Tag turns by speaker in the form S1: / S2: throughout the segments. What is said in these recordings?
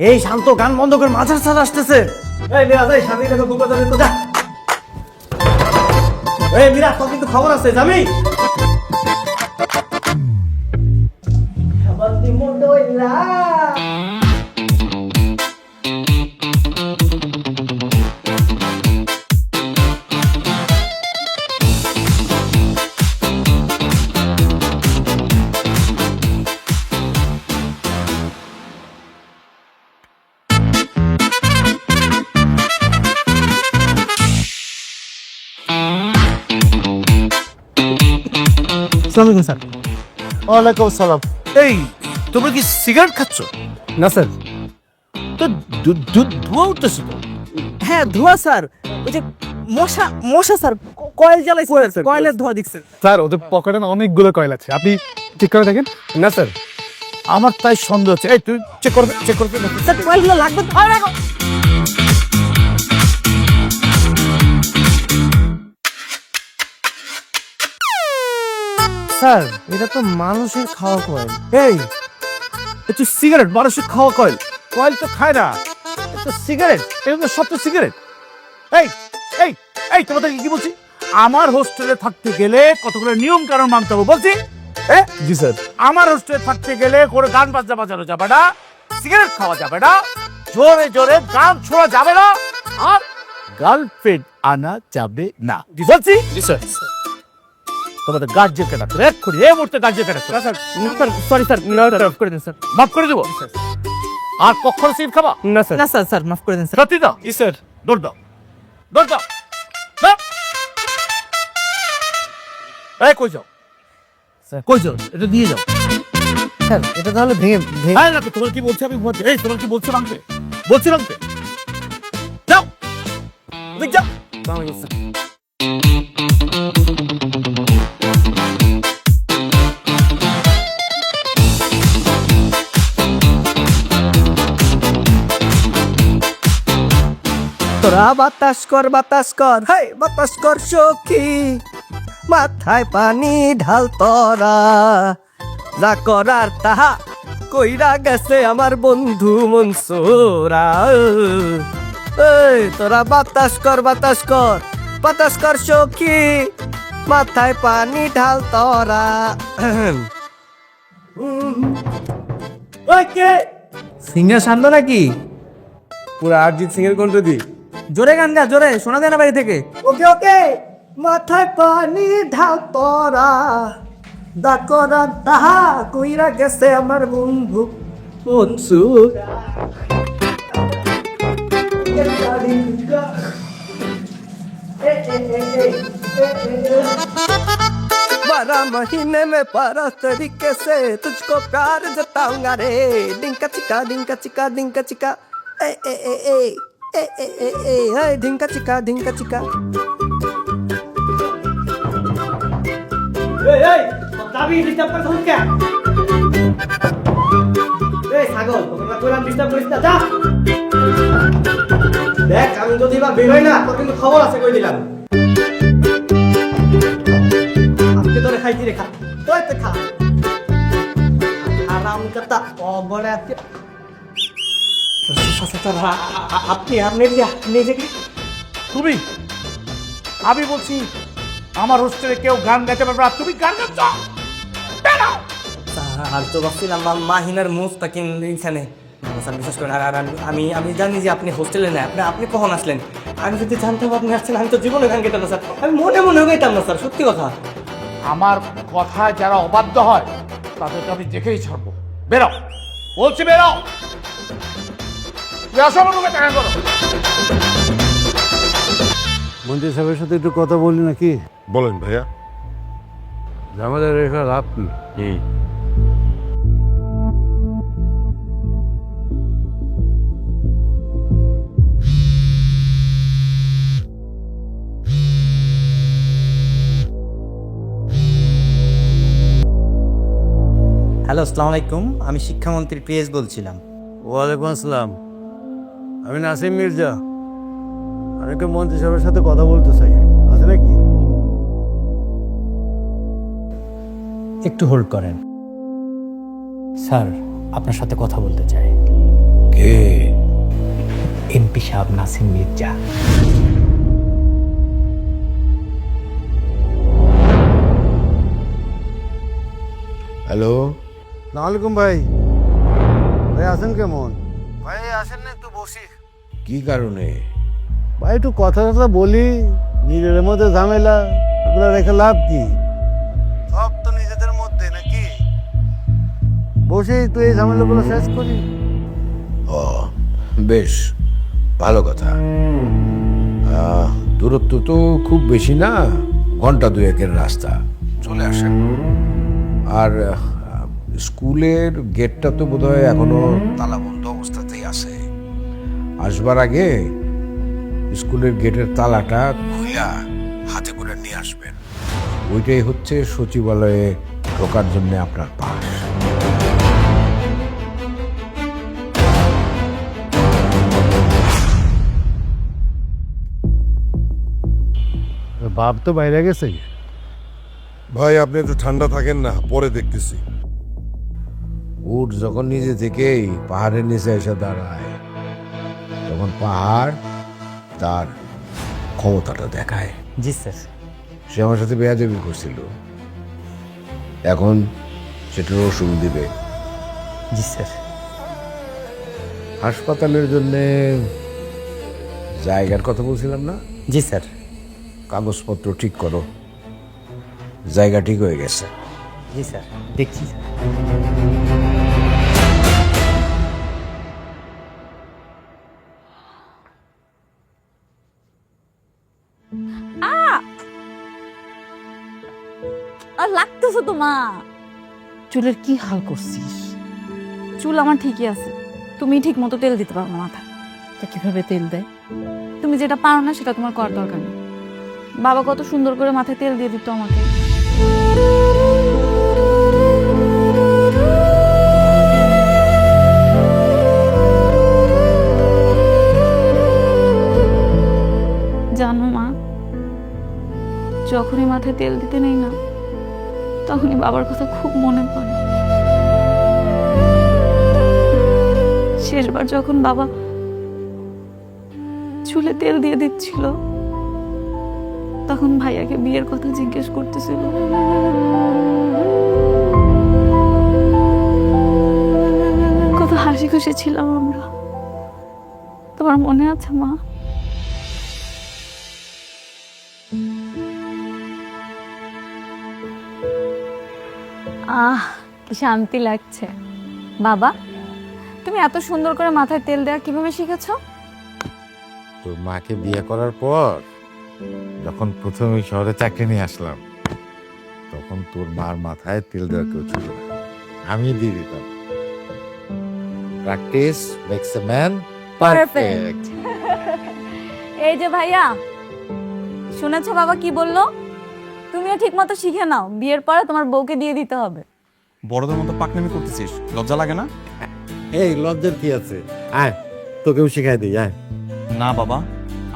S1: এই শান্ত, গান বন্ধ করে, মাঝার স্যার আসতেছে। এই মিরা যাই সামনে দেখো, বুকা যাবে তো, যা। এই মিরা, তোর কিন্তু খবর আছে, যাবি? খাবার দিমু দইলা। আসসালামু আলাইকুম স্যার।
S2: ওয়ালাইকুম আসসালাম। এই তোমরা কি সিগারেট খাচ্ছ?
S1: না স্যার।
S2: তো ধোঁয়া উঠতেছে তো।
S1: হ্যাঁ, ধোঁয়া স্যার। ওই যে মশা মশা স্যার, কয়েল জ্বালাইছে স্যার, কয়েলের ধোঁয়া দিচ্ছে।
S3: স্যার ওদের পকেটে না অনেকগুলো কয়েল আছে, আপনি চেক করে দেখেন।
S1: না স্যার।
S2: আমার তাই সন্দেহ হচ্ছে। এই তুই চেক করবে, চেক করবে।
S1: স্যার কয়েলগুলো লাগবে তো। আরে রাখো। স্যার, এটা তো মানুষের খাওয়া কয়েল।
S2: এই তুই সিগারেট মানুষের খাওয়া কয়েল? কয়েল তো খায় না, এটা সিগারেট। এটা তো সব তো সিগারেট। এই এই এই তোমাদেরকে কি বলছি, আমার হোস্টেলে থাকতে গেলে কতগুলো নিয়ম কানুন মানতে হবে বলছি।
S3: জি স্যার।
S2: আমার হোস্টেলে থাকতে গেলে কোনো গান বাজনা বাজানো যাবে না, সিগারেট খাওয়া যাবে না, জোরে জোরে গান শোনা যাবে না, আর গার্লফ্রেন্ড আনা যাবে না বলছি।
S3: জি স্যার।
S2: তোমাদের গার্জিয়ানকে ডাকতে এক্ষুনি, এই মুহূর্তে গার্জিয়ানকে ডাকতে।
S1: স্যার সরি স্যার, মাফ করে দিন স্যার।
S2: মাফ করে দেবো? আর কখনো সিগারেট খাবা
S1: না স্যার, না স্যার, স্যার মাফ করে দিন স্যার।
S2: সত্যি দাও।
S3: জি স্যার।
S2: দৌড় দাও, দৌড় দাও। দাও। এই কই যাও,
S1: স্যার।
S2: কই যাও? এটা দিয়ে যাও।
S1: স্যার এটা তাহলে ভেঙে
S2: হ্যাঁ না তো, তোমার কি বলছে আমি ঘুমাচ্ছি। এই তোমার কি বলছে ভাঙতে, বলছি ভাঙতে। যাও, তুমি যাও।
S1: তোরা বাতাস কর, বাতাস কর, হাই বাতাস কর সখী, মাথায় পানি ঢাল তোরা, যা করার তাহা কইরা গেছে আমার বন্ধু মনসুরা। এই তোরা বাতাস কর, বাতাস কর, বাতাস কর সখী, মাথায় পানি ঢাল তোরা। সিঙ্গার শান্ত নাকি? পুরো অরিজিৎ সিং এর কণ্ঠ দি। জোরে গান গা, জোরে শোনা যায় না বাড়ি থেকে। ওকে ওকে। মাথায় পানি ঢাল তোরা, দা করা তাহা কইরা গেছে আমার বন্ধু মনসুরা। बारह महीने में 12 तरीके से तुझको प्यार जताऊंगा रे, डिंका चिका डिंका चिका डिंका चिका, ए ए ए ए ए ए ए ए ए डिंका चिका डिंका चिका। এই এই দাবি ডিস্টার্ব করছ কে? এই ছাগল, তোমরা কইলাম ডিস্টার্ব করিস না, যা। দেখ আমি যদি বা বের হই না, তোর কিন্তু খবর আছে কই দিলাম। আজকে তোরে খাইতি রে, খা তোর তে খা। আরাম করতা অবড়ে আজকে। আপনি আপনি নিজেকে
S2: তুমি, আমি বলছি আমার হোস্টেলে কেউ গান গাইতে পারবে না, তুমি গান গাচ্ছ। বেরাও।
S1: আর তো ভাবছিলাম মাহিনার মুস্তাকিন এখানে। স্যার বিশ্বাস করেন, আর আমি আমি জানি যে আপনি হোস্টেলে নেই। আপনি কখন আসলেন? আমি যদি জানতাম আপনি আসছেন, আমি তো জীবনে গান গেতাম না স্যার। আমি মনে মনে গাইতাম না স্যার, সত্যি কথা।
S2: আমার কথায় যারা অবাধ্য হয় তাদেরকে আমি দেখেই ছাড়বো। বেরো বলছি, বেরো। দেখা করো।
S4: মন্ত্রী সাহেবের সাথে একটু কথা বলি নাকি?
S5: বলেন ভাইয়া।
S4: আমাদের রেখা লাভ কি?
S6: হ্যালো, আসসালামু আলাইকুম। আমি শিক্ষামন্ত্রী পিএস বলছিলাম।
S4: ওয়ালাইকুম আসসালাম। আমি নাসিম মির্জা। আমি একটু মন্ত্রী সাহেবের সাথে কথা বলতে চাই, আছে নাকি?
S6: একটু হোল্ড করেন স্যার, আপনার সাথে কথা বলতে চাই।
S5: কে?
S6: এমপি সাহেব নাসিম মির্জা।
S5: হ্যালো,
S4: সালামালাইকুম ভাই। ভাই আছেন কেমন? ভাই আসেন না, একটু বসি।
S5: কি কারণে?
S4: ভাই একটু কথা বলি, নিজেদের মধ্যে ঝামেলা, এগুলো রেখে লাভ কি? সব তো নিজেদের মধ্যে নাকি, বসে তো এই ঝামেলাগুলো শেষ করি।
S5: ও, বেশ ভালো কথা। দূরত্ব তো খুব বেশি না, ঘন্টা দুয়েকের রাস্তা, চলে আসেন। আর স্কুলের গেটটা তো বোধহয় এখনো তালাবন্ধ অবস্থাতেই আছে। আসবার আগে স্কুলের গেটের তালাটা খুইলা হাতে করে নিয়ে আসবেন। ওইটাই হচ্ছে সচিবালয়ে ঢোকার জন্য আপনার পাস।
S4: বাপ তো বাইরে গেছে।
S7: ভাই আপনি একটু ঠান্ডা থাকেন না, পরে দেখতেছি।
S5: উট যখন নিজে থেকেই পাহাড়ের নিচে এসে দাঁড়ায়, তখন পাহাড় তার ক্ষমতাটা দেখায়।
S6: জি স্যার।
S5: সে আমার সাথে বেয়াদবি করছিল, এখন সেটার ওষুধ দিবে।
S6: জি স্যার।
S5: হাসপাতালের জন্য জায়গার কথা বলছিলাম না?
S6: জি স্যার।
S5: কাগজপত্র ঠিক করো, জায়গা ঠিক হয়ে গেছে।
S6: জি স্যার, দেখছি স্যার।
S8: আর লাগতেছে তো মা। চুলের কি হাল করছিস? চুল আমার ঠিকই আছে, তুমি ঠিক মতো তেল দিতে পারো না মাথায়। তা কিভাবে তেল দেয়? তুমি যেটা পারো না সেটা তোমার করার দরকার নেই। বাবা কত সুন্দর করে মাথায় তেল দিয়ে দিত আমাকে। জানো মা, যখনই মাথায় তেল দিতে নেই না, তখনই বাবার কথা খুব মনে পড়ে। শেষবার যখন বাবা চুলে তেল দিয়ে দিচ্ছিল, তখন ভাইয়াকে বিয়ের কথা জিজ্ঞেস করতেছিল। কত হাসি খুশি ছিলাম আমরা, তোমার মনে আছে মা? আহ, কি শান্তি লাগছে। বাবা, তুমি এত সুন্দর করে মাথায় তেল দেওয়া কিভাবে শিখেছো?
S9: তোর মাকে বিয়ে করার পর যখন প্রথম ওই শহরে চাকরি নিয়ে আসলাম, তখন তোর মার মাথায় তেল দেওয়ার কেউ ছিল না, আমি দিয়ে দিতাম। Practice makes a man perfect.
S8: এই যে ভাইয়া, শুনেছো বাবা কি বললো? তুমিও ঠিক মতো শিখে নাও, বিয়ের পরে তোমার বউকে দিয়ে দিতে হবে।
S10: বড়দের মতো পাকনামি করতেছিস, লজ্জা লাগে না?
S9: এই লজ্জার কি আছে, আয় তোকেও শিখাই দিই, আয়।
S10: না বাবা,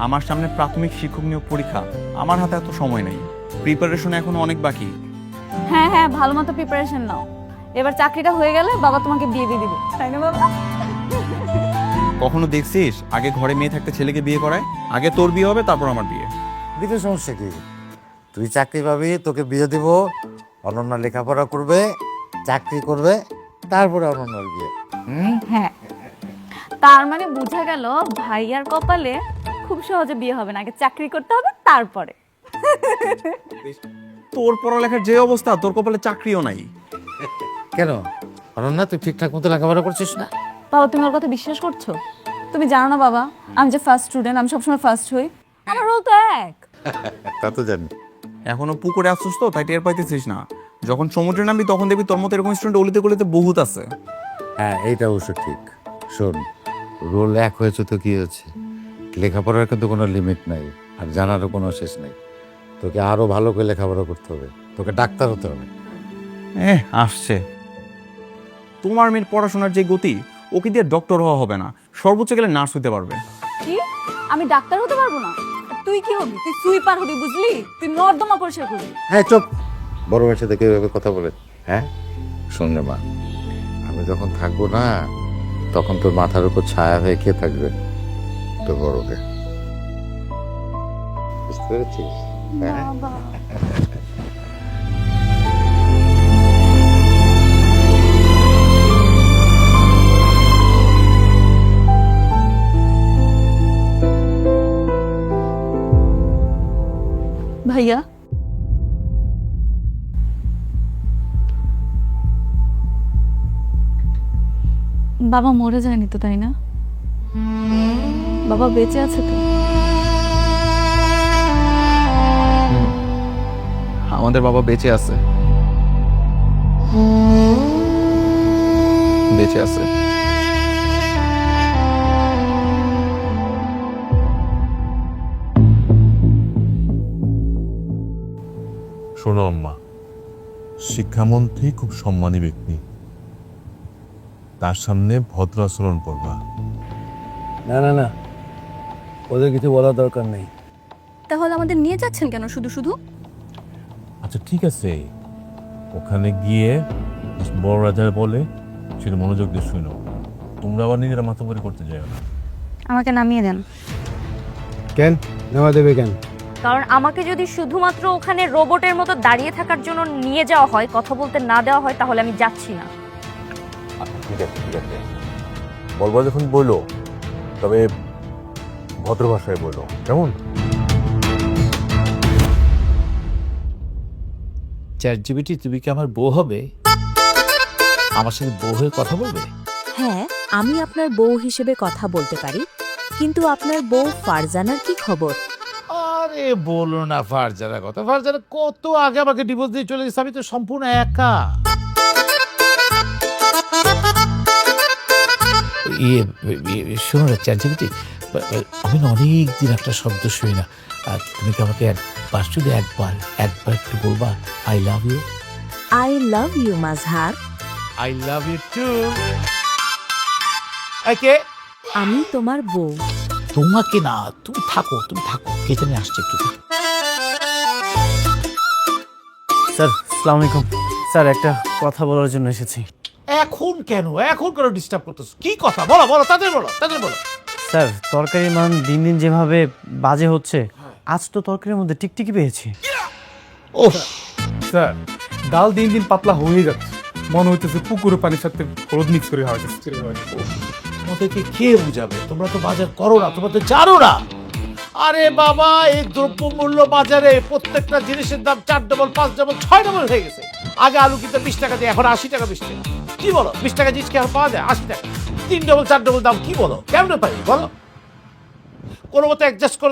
S10: আমার সামনে প্রাথমিক শিক্ষক নিয়োগ পরীক্ষা, আমার হাতে এত সময় নেই, প্রিপারেশন এখনো অনেক বাকি।
S8: হ্যাঁ হ্যাঁ, ভালো মতো প্রিপারেশন নাও, এবার চাকরিটা হয়ে গেলে বাবা তোমাকে বিয়ে দিয়ে দিবে, তাই না বাবা?
S10: কখনো দেখছিস আগে ঘরে মেয়ে থাকতে ছেলেকে বিয়ে করায়? আগে তোর বিয়ে হবে, তারপর আমার বিয়ে।
S9: দিতে সমস্যা কি? তুই চাকরি পাবি, তোকে বিয়ে দিব, অনন্যা লেখাপড়া করবে, চাকরি করবে, তারপরে অনন্যার বিয়ে।
S8: হ্যাঁ, তার মানে বোঝা গেল ভাইয়ার কপালে খুব সহজে বিয়ে হবে না, আগে চাকরি করতে হবে তারপরে।
S10: তোর পড়ালেখার যে অবস্থা, তোর কপালে চাকরিও নাই।
S9: কেন অনন্যা, তুই ঠিকঠাক মতো লেখাপড়া করছিস না?
S8: বাবা, তুমি ওর কথা বিশ্বাস করছো? তুমি জানো না বাবা, আমি যে ফার্স্ট স্টুডেন্ট, আমি সবসময় ফার্স্ট হই, আমার রোল তো এক।
S9: তা তো জানি।
S10: এখনো পুকুরে আসছিস তো, তাই টের পাইতেছিস না। যখন সমুদ্রে নামবি তখন দেখবি তোর মতো এরকম স্টুডেন্ট অলিতে গলিতে বহুত আছে।
S9: হ্যাঁ, এইটা অবশ্য ঠিক। শোন, রোল এক হয়েছে তো কি হয়েছে, লেখাপড়ার কিন্তু কোনো লিমিট নাই, আর জানারও কোনো শেষ নেই। তোকে আরো ভালো করে লেখাপড়া করতে হবে, তোকে ডাক্তার হতে হবে।
S10: আসছে তোমার মেয়ের পড়াশোনার যে গতি, ওকে দিয়ে ডক্টর হওয়া হবে না, সর্বোচ্চ গেলে নার্স হতে পারবে।
S8: কি? আমি ডাক্তার হতে পারবো না? তুই কি হবি? তুই সুইপার হবি, বুঝলি? তুই নর্দমা পরিষ্কার করবি।
S9: হ্যাঁ চুপ, বড় মেয়ের সাথে কেউ কথা বলে? হ্যাঁ শোন রে মা, আমি যখন থাকবো না, তখন তোর মাথার উপর ছায়া হয়ে কে থাকবে? তোর বড়কে। বুঝতে পেরেছিস? হ্যাঁ।
S8: ভাইয়া, বাবা মরে যায়নি তো, তাই না? বাবা বেঁচে আছে তো?
S10: আমাদের বাবা বেঁচে আছে, বেঁচে আছে।
S7: শোনো আম্মা, শিক্ষামন্ত্রী খুব সম্মানী ব্যক্তি, তার সামনে ভদ্র আচরণ করবা।
S4: না না না, ওদের কিছু বলার দরকার নেই।
S8: তাহলে আমাদের নিয়ে যাচ্ছেন কেন শুধু শুধু?
S7: আচ্ছা ঠিক আছে, ওখানে গিয়ে বড় রাজার বলে সেটা মনোযোগ দিয়ে শুনো। তোমরা আবার নিজেরা মাথা করে করতে যাও না।
S8: আমাকে নামিয়ে দেন।
S4: কেন নেওয়া দেবে কেন?
S8: কারণ আমাকে যদি শুধুমাত্র ওখানে রোবটের মতো দাঁড়িয়ে থাকার জন্য নিয়ে যাওয়া হয়, কথা বলতে না দেওয়া হয়, তাহলে আমি যাচ্ছি না।
S7: ঠিক আছে ঠিক আছে, বলবা যখন বলো, তবে ভদ্র ভাষায় বলো, কেমন?
S2: চ্যাটজিপিটি, তুমি কি আমার বউ হবে? আমার সাথে বউ হয়ে কথা বলবে?
S11: হ্যাঁ, আমি আপনার বউ হিসেবে কথা বলতে পারি, কিন্তু আপনার বউ ফারজানার কি খবর?
S2: আরে বলো না ফারজানার কথা। ফারজানা কত আগে আমাকে ডিভোর্স দিয়ে চলে গেছে, আমি তো সম্পূর্ণ একা। শোনো না চ্যাটজিপিটি, আমি না অনেক দিন একটা শব্দ শুনি না। তুমি কি আমাকে একবার, শুধু একবার একটু বলবা I love you?
S11: I love you Mazhar.
S2: I love you too. কে?
S11: আমি তোমার বউ।
S2: তোমাকে না, তুমি থাকো কে জানি আসছে একটু।
S1: স্যার আসসালামু আলাইকুম। স্যার একটা কথা বলার জন্য এসেছি।
S2: এখন কেন ডিস্টার্ব করতেছো? কি কথা? বলো তাদের বলো।
S1: স্যার তরকারির মান দিন দিন যেভাবে বাজে হচ্ছে, আজ তো তরকারির মধ্যে টিকটিকি পেয়েছি।
S2: ওহ,
S3: স্যার ডাল দিন দিন পাতলা হয়ে যাচ্ছে, মনে হইতেছে পুকুরে পানির সাথে হলুদ মিক্স করে খাওয়া যাচ্ছে।
S2: তোমাদেরকে কে বুঝাবে? তোমরা তো বাজার করো না, তোমরা তো জানো না। আরে বাবা, এই দ্রব্যমূল্য বাজারে প্রত্যেকটা জিনিসের দাম 4 ডবল 5 ডবল 6 ডবল হয়ে গেছে। আগে আলু কিনতে 20 টাকা দিয়ে, এখন 80 টাকা 20 টাকা। কি বলো? 20 টাকা জিনিস কি এখন পাওয়া যায়? 80 টাকা। 3 ডবল 4 ডবল দাম, কি বলো? কেমনে পাই বলো? কোনো মতো অ্যাডজাস্ট করে